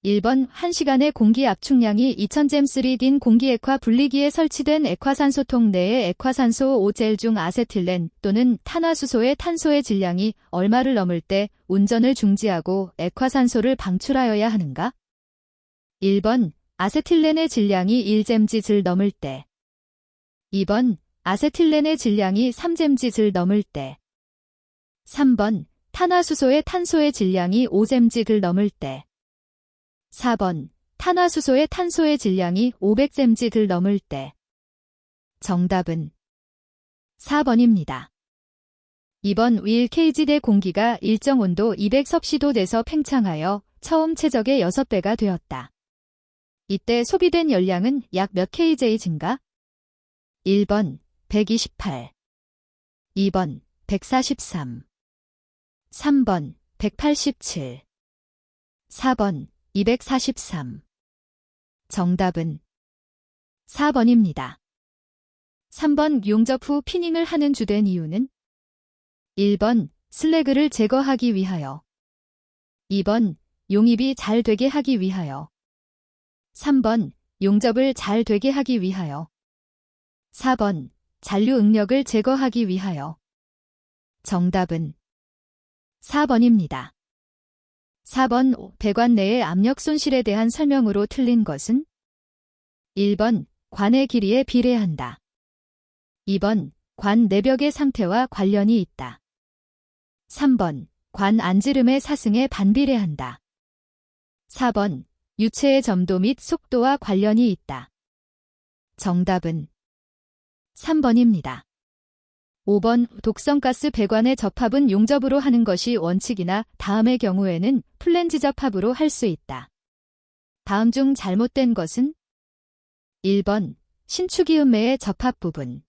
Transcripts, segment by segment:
1번 1시간에 공기 압축량이 2000잼3딘 공기액화 분리기에 설치된 액화산소통 내의 액화산소 5젤 중 아세틸렌 또는 탄화수소의 탄소의 질량이 얼마를 넘을 때 운전을 중지하고 액화산소를 방출하여야 하는가? 1번 아세틸렌의 질량이 1잼지를 넘을 때. 2번 아세틸렌의 질량이 3잼지를 넘을 때. 3번 탄화수소의 탄소의 질량이 5잼지를 넘을 때. 4번 탄화수소의 탄소의 질량이 500잼지를 넘을 때. 정답은 4번입니다. 2번 윌 케이지대 공기가 일정 온도 200섭씨도 돼서 팽창하여 처음 최적의 6배가 되었다. 이때 소비된 열량은 약 몇 kJ 증가? 1번 128, 2번 143, 3번 187, 4번 243. 정답은 4번입니다. 3번 용접 후 피닝을 하는 주된 이유는 1번 슬래그를 제거하기 위하여, 2번 용입이 잘 되게 하기 위하여, 3번 용접을 잘 되게 하기 위하여, 4번 잔류 응력을 제거하기 위하여. 정답은 4번입니다. 4번 배관 내의 압력 손실에 대한 설명으로 틀린 것은 1번 관의 길이에 비례한다. 2번 관 내벽의 상태와 관련이 있다. 3번 관 안지름의 사승에 반비례한다. 4번 유체의 점도 및 속도와 관련이 있다. 정답은 3번입니다. 5번 독성가스 배관의 접합은 용접으로 하는 것이 원칙이나 다음의 경우에는 플랜지 접합으로 할 수 있다. 다음 중 잘못된 것은 1번 신축이음매의 접합 부분,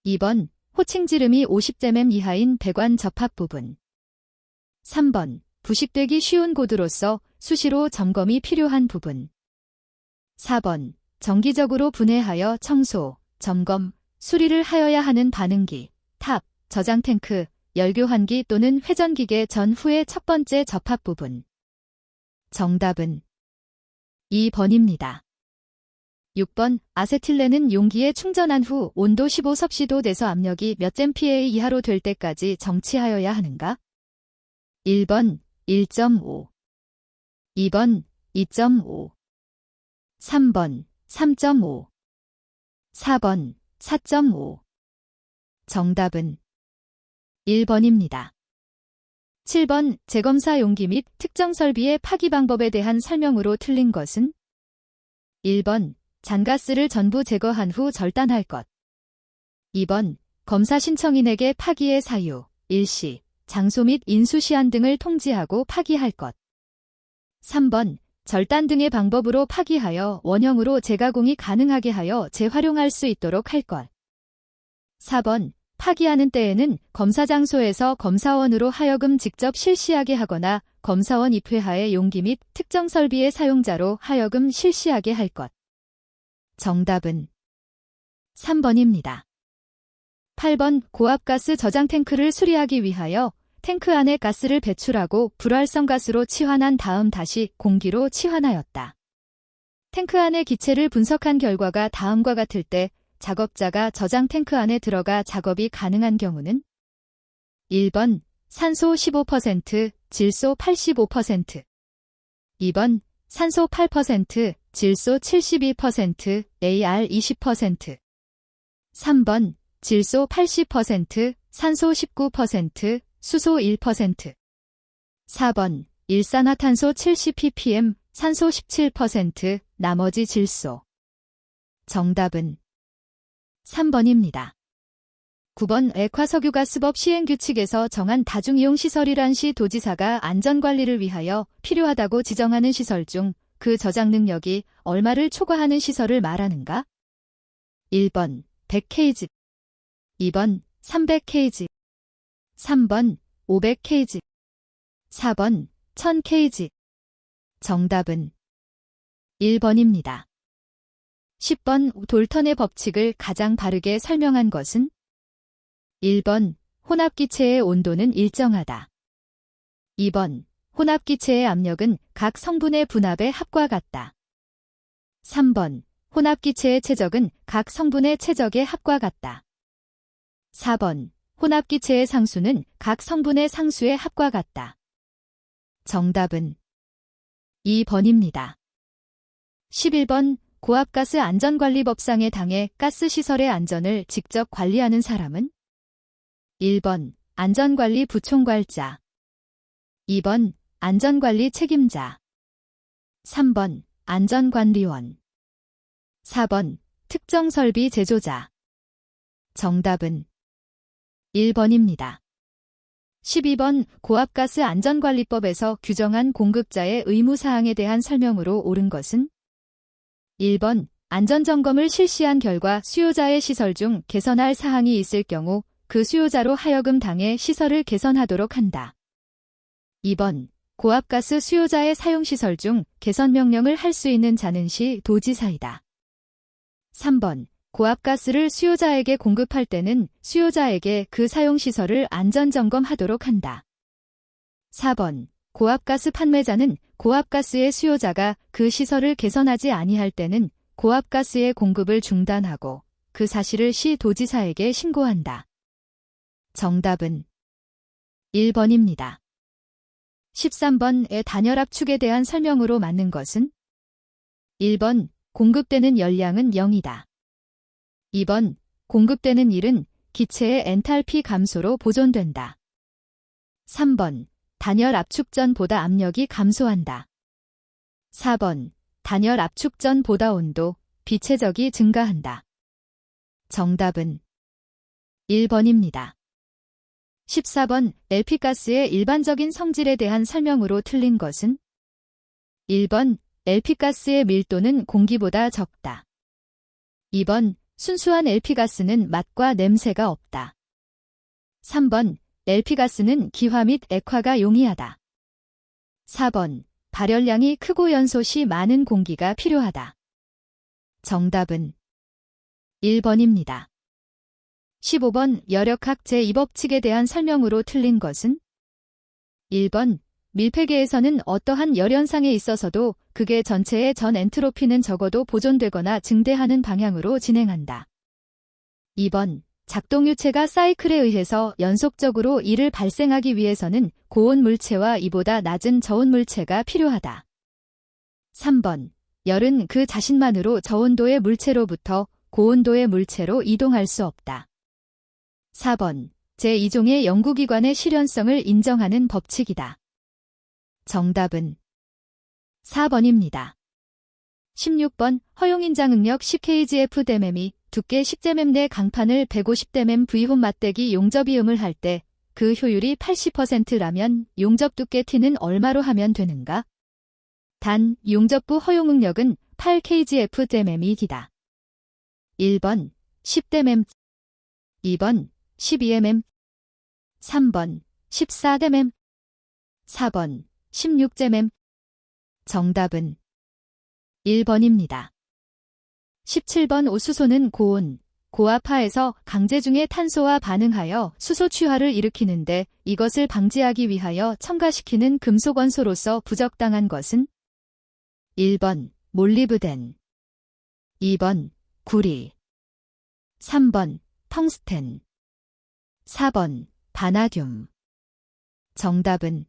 2번 호칭지름이 50mm 이하인 배관 접합 부분, 3번 부식되기 쉬운 고드로서 수시로 점검이 필요한 부분, 4번 정기적으로 분해하여 청소, 점검, 수리를 하여야 하는 반응기, 탑, 저장 탱크, 열교환기 또는 회전기계 전후의 첫 번째 접합 부분. 정답은 2번입니다. 6번 아세틸렌은 용기에 충전한 후 온도 15섭씨도 돼서 압력이 몇 잼Pa 이하로 될 때까지 정치하여야 하는가? 1번 1.5, 2번 2.5, 3번 3.5, 4번 4.5. 정답은 1번입니다. 7번 재검사 용기 및 특정 설비의 파기 방법에 대한 설명으로 틀린 것은 1번 잔가스를 전부 제거한 후 절단할 것, 2번 검사 신청인에게 파기의 사유, 일시, 장소 및 인수 시한 등을 통지하고 파기할 것, 3번 절단 등의 방법으로 파기하여 원형으로 재가공이 가능하게 하여 재활용할 수 있도록 할 것. 4번 파기하는 때에는 검사 장소에서 검사원으로 하여금 직접 실시하게 하거나 검사원 입회하에 용기 및 특정 설비의 사용자로 하여금 실시하게 할 것. 정답은 3번입니다. 8번 고압가스 저장 탱크를 수리하기 위하여 탱크 안에 가스를 배출하고 불활성 가스로 치환한 다음 다시 공기로 치환하였다. 탱크 안의 기체를 분석한 결과가 다음과 같을 때 작업자가 저장 탱크 안에 들어가 작업이 가능한 경우는 1번 산소 15%, 질소 85%, 2번 산소 8%, 질소 72%, AR 20%, 3번 질소 80%, 산소 19%, 수소 1%, 4번 일산화탄소 70ppm, 산소 17%, 나머지 질소. 정답은 3번입니다. 9번 액화석유가스법 시행규칙에서 정한 다중이용시설이란 시 도지사가 안전관리를 위하여 필요하다고 지정하는 시설 중 그 저장 능력이 얼마를 초과하는 시설을 말하는가? 1번 100kg, 2번 300kg, 3번 500kg, 4번 1000kg. 정답은 1번입니다. 10번 돌턴의 법칙을 가장 바르게 설명한 것은 1번 혼합기체의 온도는 일정하다. 2번 혼합기체의 압력은 각 성분의 분압의 합과 같다. 3번. 혼합기체의 최적은 각 성분의 최적의 합과 같다. 4번. 혼합기체의 상수는 각 성분의 상수의 합과 같다. 정답은 2번입니다. 11번. 고압가스 안전관리법상에 당해 가스시설의 안전을 직접 관리하는 사람은? 1번. 안전관리 부총괄자. 2번. 안전관리 책임자. 3번. 안전관리원. 4번. 특정설비 제조자. 정답은 1번입니다. 12번. 고압가스 안전관리법에서 규정한 공급자의 의무사항에 대한 설명으로 옳은 것은? 1번. 안전점검을 실시한 결과 수요자의 시설 중 개선할 사항이 있을 경우 그 수요자로 하여금 당해 시설을 개선하도록 한다. 2번. 고압가스 수요자의 사용시설 중 개선 명령을 할 수 있는 자는 시 도지사이다. 3번. 고압가스를 수요자에게 공급할 때는 수요자에게 그 사용시설을 안전점검하도록 한다. 4번. 고압가스 판매자는 고압가스의 수요자가 그 시설을 개선하지 아니할 때는 고압가스의 공급을 중단하고 그 사실을 시 도지사에게 신고한다. 정답은 1번입니다. 13번의 단열압축에 대한 설명으로 맞는 것은? 1번. 공급되는 열량은 0이다. 2번. 공급되는 일은 기체의 엔탈피 감소로 보존된다. 3번. 단열 압축 전보다 압력이 감소한다. 4번. 단열 압축 전보다 온도, 비체적이 증가한다. 정답은 1번입니다. 14번. LP가스의 일반적인 성질에 대한 설명으로 틀린 것은? 1번. LP가스의 밀도는 공기보다 적다. 2번. 순수한 LP가스는 맛과 냄새가 없다. 3번. LP가스는 기화 및 액화가 용이하다. 4번. 발열량이 크고 연소 시 많은 공기가 필요하다. 정답은 1번입니다. 15번. 열역학 제2법칙에 대한 설명으로 틀린 것은? 1번. 밀폐계에서는 어떠한 열현상에 있어서도 극의 전체의 전 엔트로피는 적어도 보존되거나 증대하는 방향으로 진행한다. 2번. 작동유체가 사이클에 의해서 연속적으로 이를 발생하기 위해서는 고온 물체와 이보다 낮은 저온 물체가 필요하다. 3번. 열은 그 자신만으로 저온도의 물체로부터 고온도의 물체로 이동할 수 없다. 4번. 제2종의 연구기관의 실현성을 인정하는 법칙이다. 정답은 4번입니다. 16번. 허용인장응력 10kgf 데맴이 두께 10제맴 내 강판을 150데맴 V홈 맞대기 용접이음을 할 때 그 효율이 80%라면 용접 두께 T는 얼마로 하면 되는가? 단, 용접부 허용응력은 8kgf 데맴이 D다. 1번 10데맴, 2번 12mm, 3번 14데맴, 4번 16제맴. 정답은 1번입니다. 17번. 오수소는 고온, 고압하에서 강제 중의 탄소와 반응하여 수소 취화를 일으키는데 이것을 방지하기 위하여 첨가시키는 금속 원소로서 부적당한 것은? 1번 몰리브덴, 2번 구리, 3번 텅스텐, 4번 바나듐. 정답은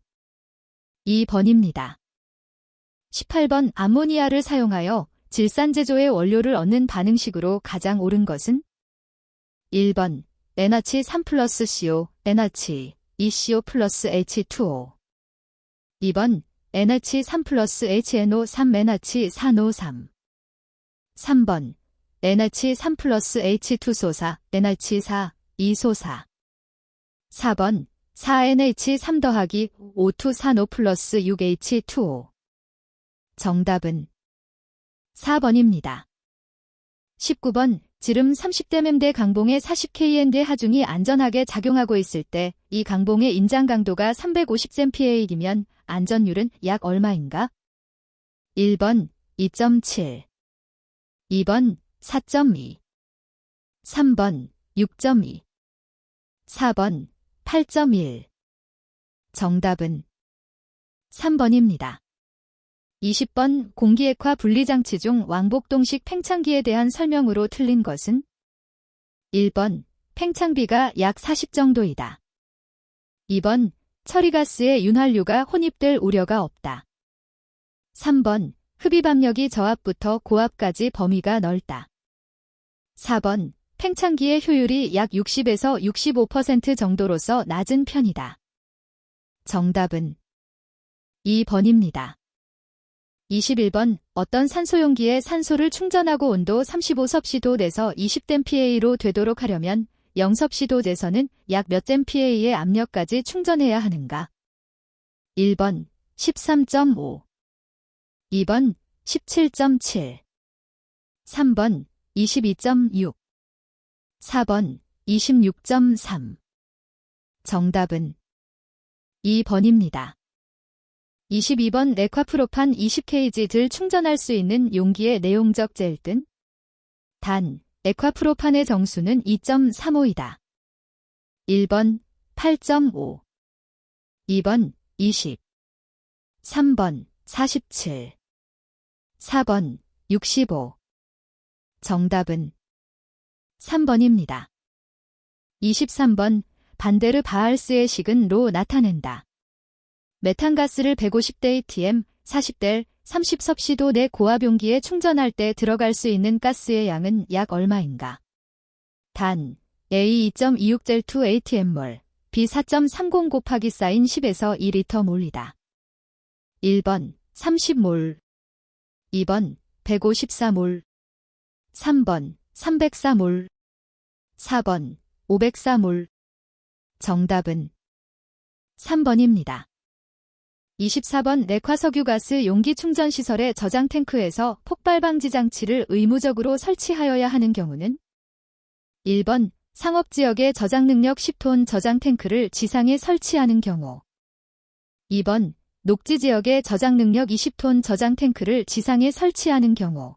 2번입니다. 18번. 암모니아를 사용하여 질산 제조의 원료를 얻는 반응식으로 가장 옳은 것은? 1번 NH3 플러스 CO, NH, 2CO 플러스 H2O. 2번 NH3 플러스 HNO3, NH4NO3. 3번 NH3 플러스 H2소사, NH4, 2소사. 4번 4NH3 더하기 O2 4NO 플러스 6H2O. 정답은 4번입니다. 19번. 지름 30데맴대 강봉의 40kN대 하중이 안전하게 작용하고 있을 때 이 강봉의 인장 강도가 350cm이면 안전율은 약 얼마인가? 1번 2.7, 2번 4.2, 3번 6.2, 4번 8.1. 정답은 3번입니다. 20번 공기액화 분리장치 중 왕복동식 팽창기에 대한 설명으로 틀린 것은 1번 팽창비가 약 40 정도이다. 2번 처리가스에 윤활유가 혼입될 우려가 없다. 3번 흡입압력이 저압부터 고압까지 범위가 넓다. 4번 팽창기의 효율이 약 60에서 65% 정도로서 낮은 편이다. 정답은 2번입니다. 21번 어떤 산소용기에 산소를 충전하고 온도 35섭씨도 내서 20댐PA로 되도록 하려면 0섭씨도에서는 약 몇 댐PA의 압력까지 충전해야 하는가? 1번 13.5 2번 17.7 3번 22.6 4번 26.3 정답은 2번입니다. 22번 레콰프로판 20kg를 충전할 수 있는 용기의 내용적 젤든 단 에콰프로판의 정수는 2.35이다. 1번 8.5 2번 20 3번 47 4번 65 정답은 3번입니다. 23번 반데르 바알스의 식은 로 나타낸다. 메탄가스를 150dAtm, 40델, 30섭씨도 내 고압용기에 충전할 때 들어갈 수 있는 가스의 양은 약 얼마인가? 단, A 2.26젤2 ATM몰, B 4.30 곱하기 사인 10에서 2리터 몰이다. 1번 30몰, 2번 154몰, 3번 304몰, 4번 504몰. 정답은 3번입니다. 24번 레콰석유가스 용기 충전시설의 저장 탱크에서 폭발 방지 장치를 의무적으로 설치하여야 하는 경우는 1번 상업지역의 저장능력 10톤 저장 탱크를 지상에 설치하는 경우 2번 녹지지역의 저장능력 20톤 저장 탱크를 지상에 설치하는 경우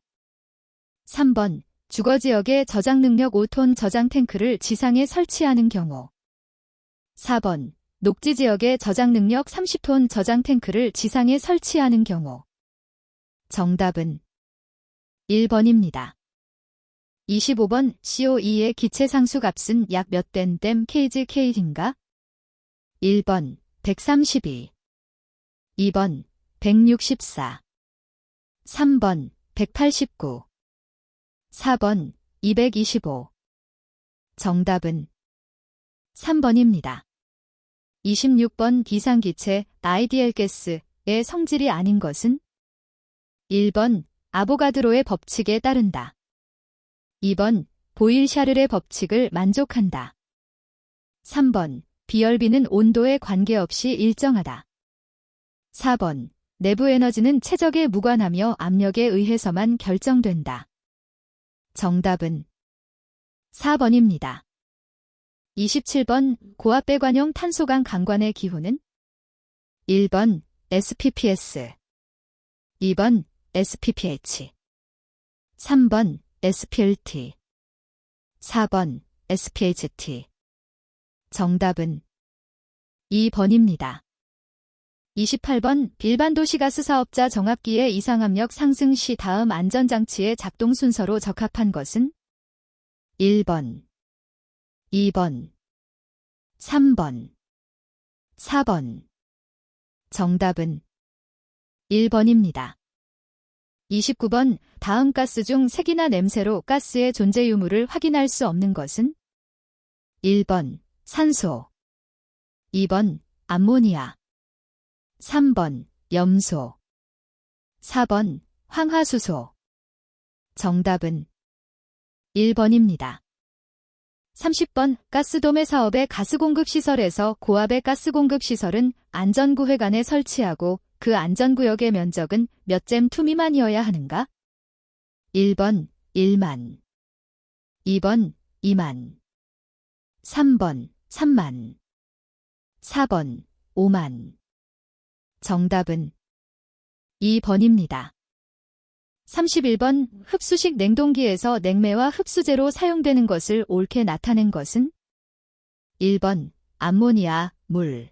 3번 주거지역의 저장능력 5톤 저장 탱크를 지상에 설치하는 경우 4번 녹지지역의 저장능력 30톤 저장 탱크를 지상에 설치하는 경우 정답은 1번입니다. 25번 CO2의 기체 상수값은 약 몇 댐 kg인가? 1번 132 2번 164 3번 189 4번 225 정답은 3번입니다. 26번 비상기체 아이디엘 가스의 성질이 아닌 것은 1번 아보가드로의 법칙에 따른다. 2번 보일-샤를의 법칙을 만족한다. 3번 비열비는 온도에 관계없이 일정하다. 4번 내부 에너지는 최적에 무관하며 압력에 의해서만 결정된다. 정답은 4번입니다. 27번 고압배관형 탄소강 강관의 기호는 1번 SPPS 2번 SPPH 3번 SPLT 4번 SPHT 정답은 2번입니다. 28번 일반도시가스 사업자 정압기의 이상압력 상승 시 다음 안전장치의 작동 순서로 적합한 것은 1번 2번 3번 4번 정답은 1번입니다. 29번 다음 가스 중 색이나 냄새로 가스의 존재 유무를 확인할 수 없는 것은 1번 산소 2번 암모니아 3번 염소 4번 황화수소 정답은 1번입니다. 30번 가스도매 사업의 가스공급시설에서 고압의 가스공급시설은 안전구획 안에 설치하고 그 안전구역의 면적은 몇 잼2 미만이어야 하는가? 1번 1만 2번 2만 3번 3만 4번 5만 정답은 2번입니다. 31번 흡수식 냉동기에서 냉매와 흡수제로 사용되는 것을 옳게 나타낸 것은 1번 암모니아, 물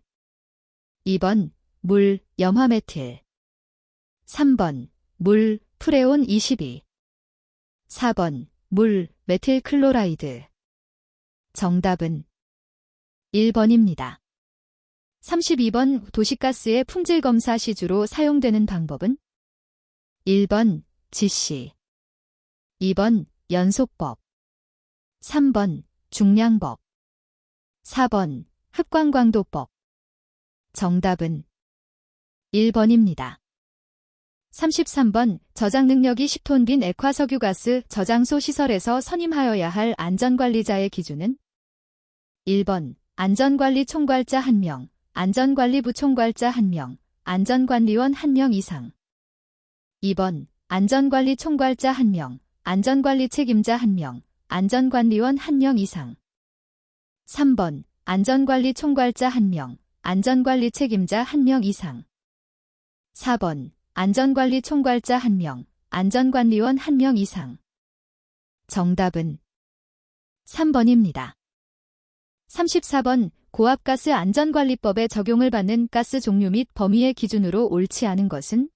2번 물, 염화메틸. 3번, 물, 프레온 22. 4번, 물, 메틸클로라이드. 정답은 1번입니다. 32번, 도시가스의 품질검사 시주로 사용되는 방법은? 1번, 지시. 2번, 연소법. 3번, 중량법. 4번, 흡광광도법. 정답은 1번입니다. 33번, 저장 능력이 10톤 빈 액화석유가스 저장소 시설에서 선임하여야 할 안전관리자의 기준은? 1번, 안전관리 총괄자 1명, 안전관리부 총괄자 1명, 안전관리원 1명 이상. 2번, 안전관리 총괄자 1명, 안전관리 책임자 1명, 안전관리원 1명 이상. 3번, 안전관리 총괄자 1명, 안전관리 책임자 1명 이상. 4번, 안전관리 총괄자 1명, 안전관리원 1명 이상. 정답은 3번입니다. 34번, 고압가스 안전관리법의 적용을 받는 가스 종류 및 범위의 기준으로 옳지 않은 것은?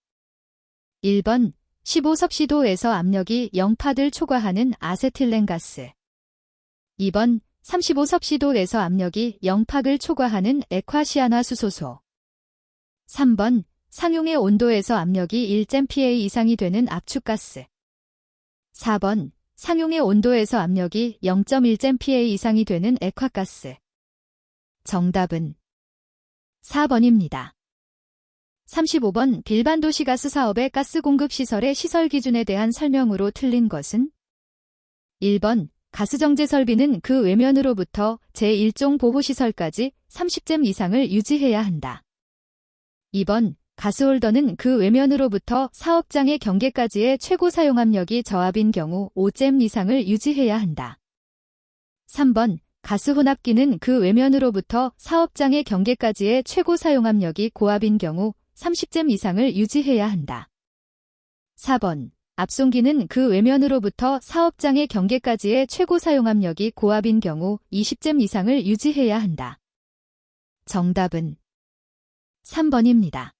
1번, 15섭씨도에서 압력이 0파를 초과하는 아세틸렌가스. 2번, 35섭씨도에서 압력이 0파를 초과하는 액화시아나수소소. 3번, 상용의 온도에서 압력이 1잼Pa 이상이 되는 압축가스. 4번, 상용의 온도에서 압력이 0.1잼Pa 이상이 되는 액화가스. 정답은 4번입니다. 35번, 일반도시가스 사업의 가스 공급 시설의 시설 기준에 대한 설명으로 틀린 것은? 1번, 가스정제 설비는 그 외면으로부터 제1종 보호시설까지 30잼 이상을 유지해야 한다. 2번, 가스홀더는 그 외면으로부터 사업장의 경계까지의 최고 사용압력이 저압인 경우 5잼 이상을 유지해야 한다. 3번, 가스혼합기는 그 외면으로부터 사업장의 경계까지의 최고 사용압력이 고압인 경우 30잼 이상을 유지해야 한다. 4번, 압송기는 그 외면으로부터 사업장의 경계까지의 최고 사용압력이 고압인 경우 20잼 이상을 유지해야 한다. 정답은 3번입니다.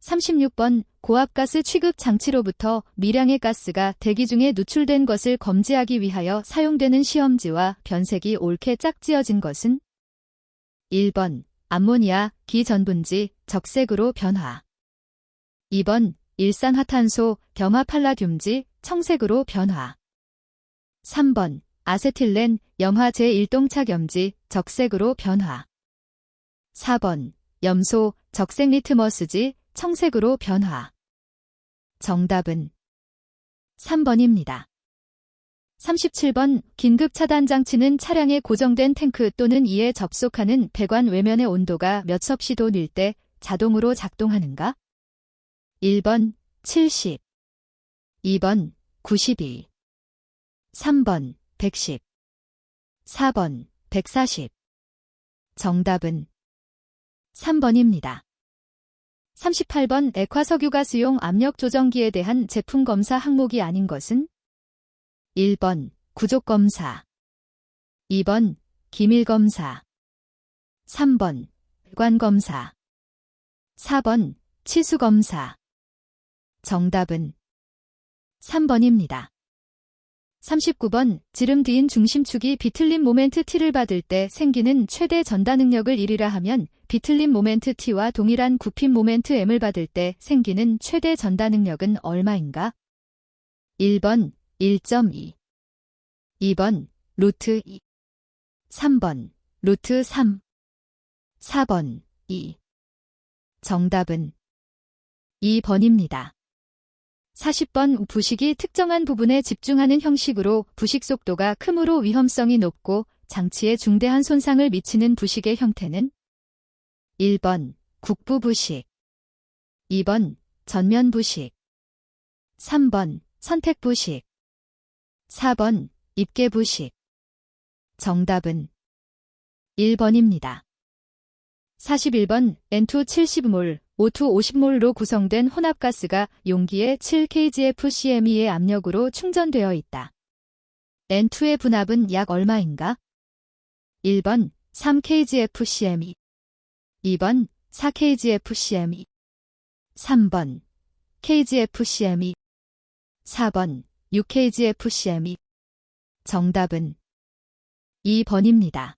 36번, 고압가스 취급 장치로부터 미량의 가스가 대기 중에 누출된 것을 검지하기 위하여 사용되는 시험지와 변색이 옳게 짝지어진 것은? 1번, 암모니아, 기전분지, 적색으로 변화. 2번, 일산화탄소, 겸화팔라듐지, 청색으로 변화. 3번, 아세틸렌, 염화 제1동착염지, 적색으로 변화. 4번, 염소, 적색 리트머스지, 청색으로 변화. 정답은 3번입니다. 37번, 긴급차단장치는 차량의 고정된 탱크 또는 이에 접속하는 배관 외면의 온도가 몇 섭씨도일 때 자동으로 작동하는가? 1번, 70. 2번, 92. 3번, 110. 4번, 140. 정답은 3번입니다. 38번, 액화석유가스용 압력조정기에 대한 제품검사 항목이 아닌 것은? 1번, 구족검사. 2번, 기밀검사. 3번, 배관검사. 4번, 치수검사. 정답은 3번입니다. 39번, 지름 뒤인 중심축이 비틀림 모멘트 T를 받을 때 생기는 최대 전다 능력을 1이라 하면 비틀림 모멘트 T와 동일한 굽힘 모멘트 M을 받을 때 생기는 최대 전다 능력은 얼마인가? 1번, 1.2. 2번, 루트 2. 3번, 루트 3. 4번, 2. 정답은 2번입니다. 40번, 부식이 특정한 부분에 집중하는 형식으로 부식 속도가 크므로 위험성이 높고 장치에 중대한 손상을 미치는 부식의 형태는? 1번, 국부부식. 2번, 전면부식. 3번, 선택부식. 4번, 입계부식. 정답은 1번입니다. 41번, N2 70몰, O2 50몰로 구성된 혼합가스가 용기에 7kgfcm의 압력으로 충전되어 있다. N2의 분압은 약 얼마인가? 1번, 3kgfcm. 2번, 4kgfcm 3번 kgfcm 4번 6kgfcm 정답은 2번입니다.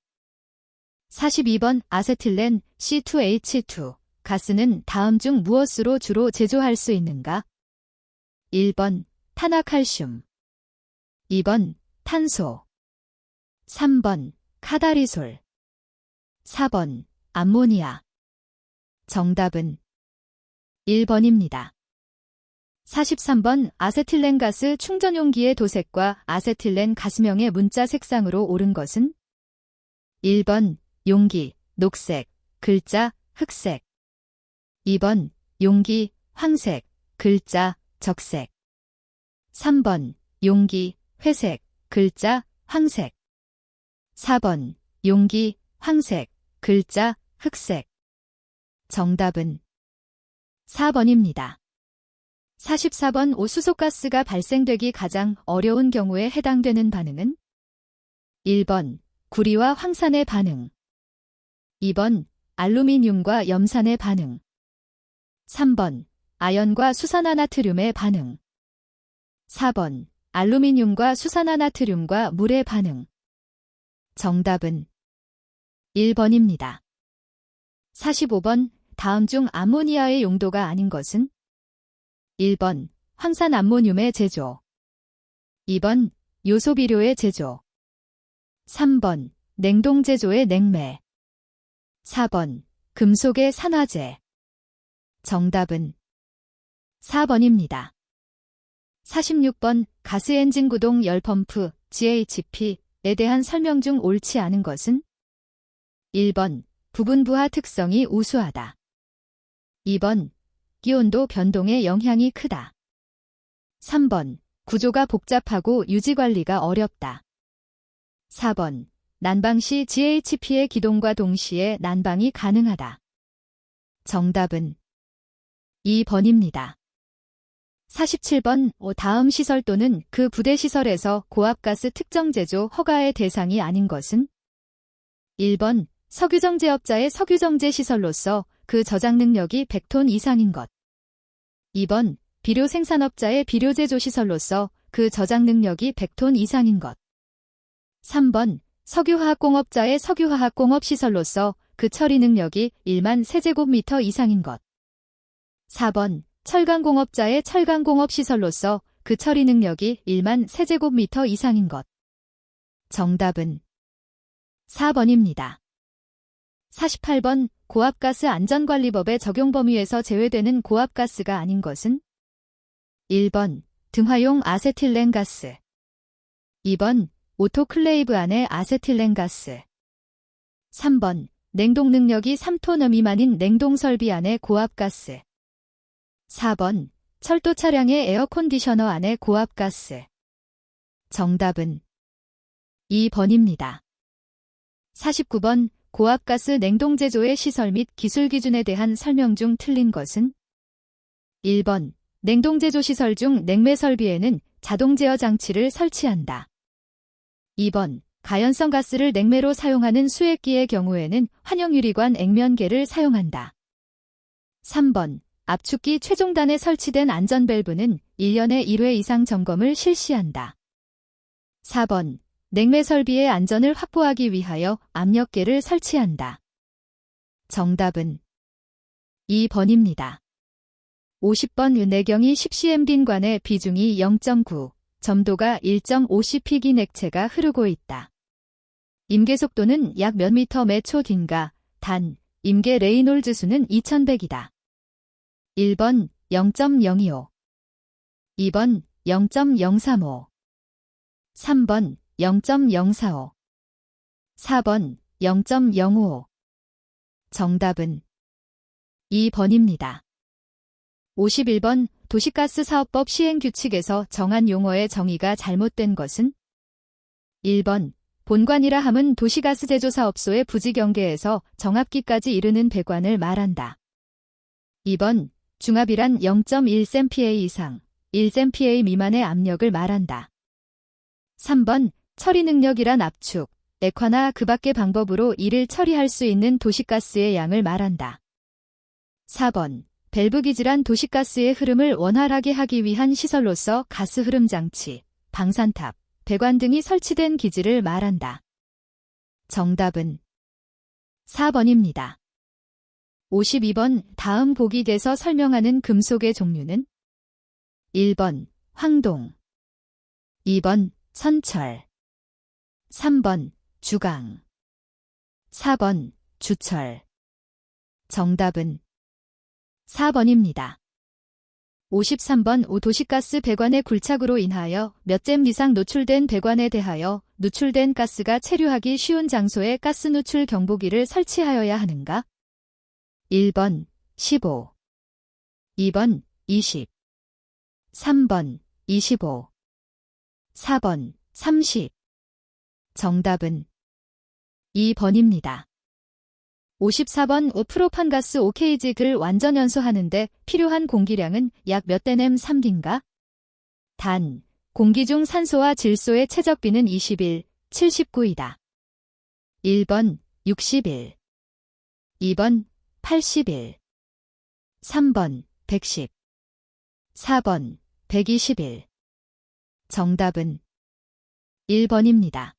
42번 아세틸렌 C2H2 가스는 다음 중 무엇으로 주로 제조할 수 있는가? 1번 탄화칼슘 2번 탄소 3번 카다리솔 4번 암모니아 정답은 1번입니다. 43번 아세틸렌 가스 충전 용기의 도색과 아세틸렌 가스명의 문자 색상으로 옳은 것은? 1번 용기 녹색, 글자 흑색 2번 용기 황색, 글자 적색 3번 용기 회색, 글자 황색 4번 용기 황색, 글자 흑색 정답은 4번입니다. 44번 오수소가스가 발생되기 가장 어려운 경우에 해당되는 반응은? 1번 구리와 황산의 반응 2번 알루미늄과 염산의 반응 3번 아연과 수산화나트륨의 반응 4번 알루미늄과 수산화나트륨과 물의 반응 정답은 1번입니다. 45번 다음 중 암모니아의 용도가 아닌 것은? 1번 황산암모늄의 제조 2번 요소비료의 제조 3번 냉동제조의 냉매 4번 금속의 산화제 정답은 4번입니다. 46번 가스엔진 구동 열펌프 GHP에 대한 설명 중 옳지 않은 것은? 1번 부분부하 특성이 우수하다 2번 기온도 변동의 영향이 크다. 3번 구조가 복잡하고 유지관리가 어렵다. 4번 난방 시 GHP의 기동과 동시에 난방이 가능하다. 정답은 2번입니다. 47번 다음 시설 또는 그 부대 시설에서 고압가스 특정 제조 허가의 대상이 아닌 것은? 1번 석유정제업자의 석유정제 시설로서 그 저장 능력이 100톤 이상인 것 2번 비료 생산업자의 비료 제조 시설로서 그 저장 능력이 100톤 이상인 것 3번 석유화학공업자의 석유화학공업 시설로서 그 처리 능력이 1만 세제곱미터 이상인 것 4번 철강공업자의 철강공업 시설로서 그 처리 능력이 1만 세제곱미터 이상인 것 정답은 4번입니다. 48번 고압가스 안전관리법의 적용 범위에서 제외되는 고압가스가 아닌 것은? 1번 등화용 아세틸렌 가스 2번 오토클레이브 안의 아세틸렌 가스 3번 냉동 능력이 3톤 미만인 냉동설비 안의 고압가스 4번 철도 차량의 에어컨디셔너 안의 고압가스 정답은 2번입니다. 49번 고압가스 냉동제조의 시설 및 기술 기준에 대한 설명 중 틀린 것은? 1번 냉동제조 시설 중 냉매 설비에는 자동 제어 장치를 설치한다. 2번 가연성 가스를 냉매로 사용하는 수액기의 경우에는 환영유리관 액면계를 사용한다. 3번 압축기 최종단에 설치된 안전밸브는 1년에 1회 이상 점검을 실시한다. 4번 냉매 설비의 안전을 확보하기 위하여 압력계를 설치한다. 정답은 2번입니다. 50번 내경이 10cm 빈관의 비중이 0.9, 점도가 1.5cp긴 액체가 흐르고 있다. 임계 속도는 약 몇 미터 매 초 딘가, 단, 임계 레이놀즈 수는 2100이다. 1번 0.025 2번 0.035 3번 0.045 4번 0.055 정답은 2번입니다. 51번 도시가스 사업법 시행규칙에서 정한 용어의 정의가 잘못된 것은? 1번 본관이라 함은 도시가스 제조사업소의 부지경계에서 정압기까지 이르는 배관을 말한다. 2번 중압이란 0.1cpa 이상, 1cpa 미만의 압력을 말한다. 3번 처리 능력이란 압축, 액화나 그 밖의 방법으로 이를 처리할 수 있는 도시가스의 양을 말한다. 4번. 밸브 기질한 도시가스의 흐름을 원활하게 하기 위한 시설로서 가스 흐름 장치, 방산탑, 배관 등이 설치된 기지를 말한다. 정답은 4번입니다. 52번. 다음 보기에서 설명하는 금속의 종류는 1번 황동, 2번 선철, 3번 주강, 4번 주철. 정답은 4번입니다. 53번. 도시가스 배관의 굴착으로 인하여 몇 잼 이상 노출된 배관에 대하여 누출된 가스가 체류하기 쉬운 장소에 가스 누출 경보기를 설치하여야 하는가? 1번 15, 2번 20, 3번 25, 4번 30. 정답은 2번입니다. 54번. 프로판가스 5kg를 완전 연소하는데 필요한 공기량은 약 몇 대냄 3기인가? 단, 공기 중 산소와 질소의 최적비는 21, 79이다. 1번 61, 2번 81, 3번 110, 4번 121. 정답은 1번입니다.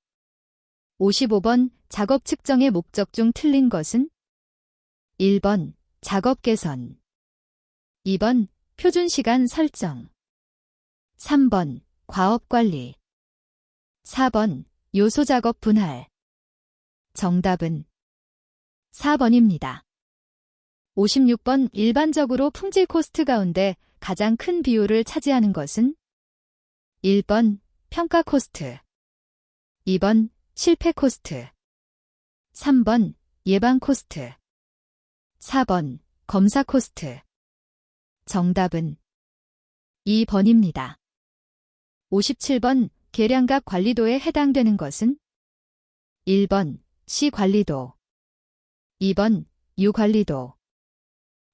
55번. 작업 측정의 목적 중 틀린 것은 1번 작업 개선, 2번 표준 시간 설정, 3번 과업 관리, 4번 요소 작업 분할. 정답은 4번입니다. 56번. 일반적으로 품질 코스트 가운데 가장 큰 비율을 차지하는 것은 1번 평가 코스트, 2번 실패 코스트, 3번 예방 코스트, 4번 검사 코스트. 정답은 2번입니다. 57번. 계량각 관리도에 해당되는 것은 1번 C 관리도, 2번 U 관리도,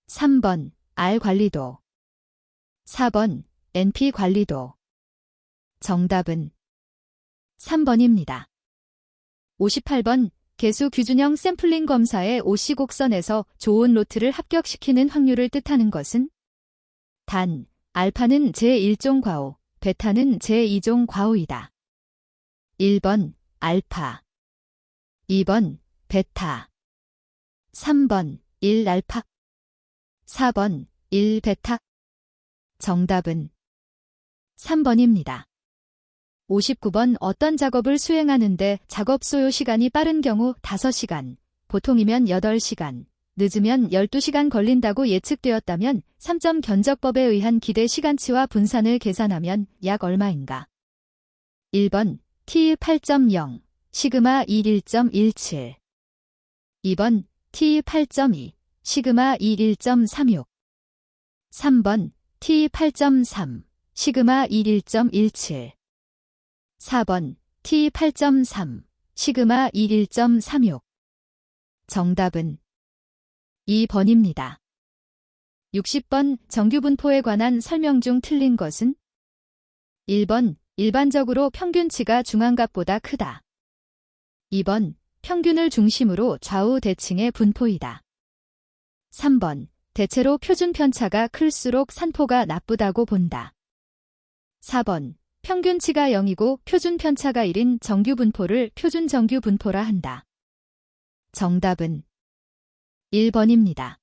3번 R 관리도, 4번 NP 관리도. 정답은 3번입니다. 58번. 개수 규준형 샘플링 검사의 OC 곡선에서 좋은 로트를 합격시키는 확률을 뜻하는 것은 단, 알파는 제1종 과호, 베타는 제2종 과호이다. 1번 알파, 2번 베타, 3번 1알파, 4번 1베타. 정답은 3번입니다. 59번. 어떤 작업을 수행하는데 작업 소요 시간이 빠른 경우 5시간, 보통이면 8시간, 늦으면 12시간 걸린다고 예측되었다면 3점 견적법에 의한 기대 시간치와 분산을 계산하면 약 얼마인가? 1번 T 8.0, 시그마 21.17, 2번 T 8.2, 시그마 21.36, 3번 T 8.3, 시그마 21.17, 4번 T 8.3, 시그마 21.36. 정답은 2번입니다. 60번. 정규분포에 관한 설명 중 틀린 것은 1번 일반적으로 평균치가 중앙값보다 크다. 2번 평균을 중심으로 좌우 대칭의 분포이다. 3번 대체로 표준 편차가 클수록 산포가 나쁘다고 본다. 4번 평균치가 0이고 표준 편차가 1인 정규분포를 표준 정규분포라 한다. 정답은 1번입니다.